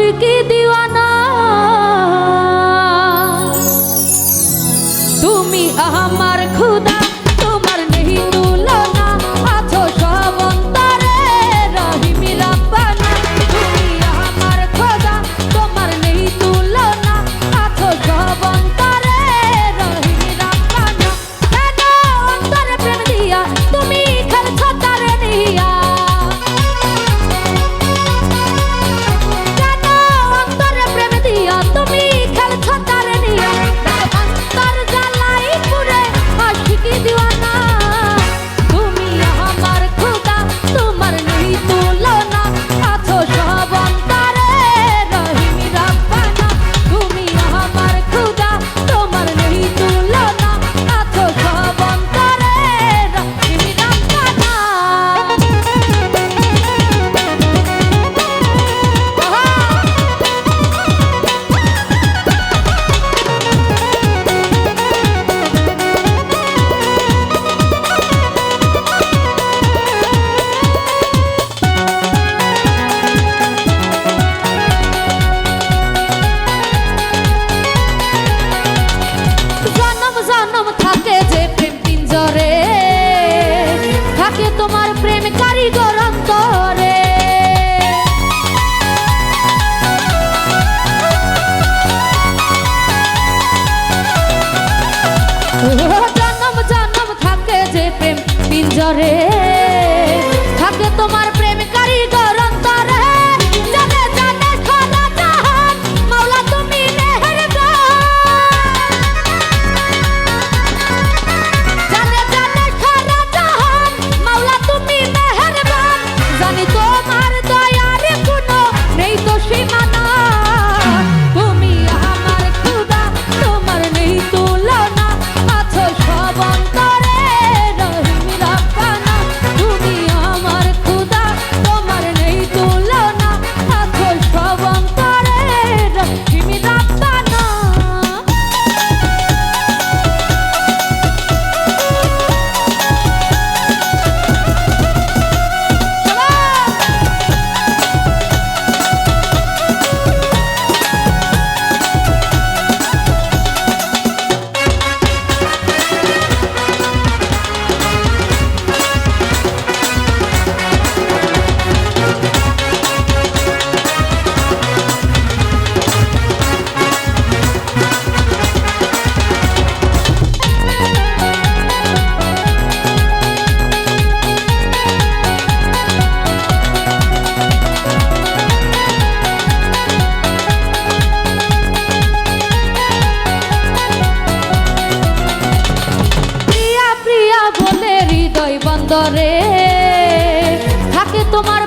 আশিকি দিওয়ানা তুমি আমার খুদা তোমার নেই তুলনা আছো সব অন্তরে রহিম রাব্বানা তুমি আমার খুদা তোমার নেই তুলনা আছো সব অন্তরে রহিম রাব্বানা কেন অন্তরে প্রেম দিয়া তুমি খেলছো তারে নিয়া তুমি খেলছো তারে নিয়া অন্তর জ্বালাই পুরে আশিকি দিওয়ানা তুমি আমার খুদা তোমার নেই তুলনা আছো সব অন্তরে রহিম রাব্বানা তুমি আমার খুদা তোমার নেই তুলনা আছো সব অন্তরে রহিম রাব্বানা তোমার প্রেম কারিগর অন্তরে জনম জনম থাকে যে প্রেম পিঞ্জরে থাকে তোমার প্রেম কারিগর অন্তরে জানে জানে সারা জাহান মাওলা তুমি মেহেরবান জানে জানে সারা জাহান মাওলা তুমি মেহেরবান জানি তোমার দয়ার কোনো নেই তো সীমানা তুমি আমার খুদা তোমার নেই তুলনা আছো সব অন্তরে রহিম রাব্বানা তুমি আমার খুদা তোমার নেই তুলনা আছো সব অন্তরে রহিম রাব্বানা বলে হৃদয় বন্দরে থাকে তোমার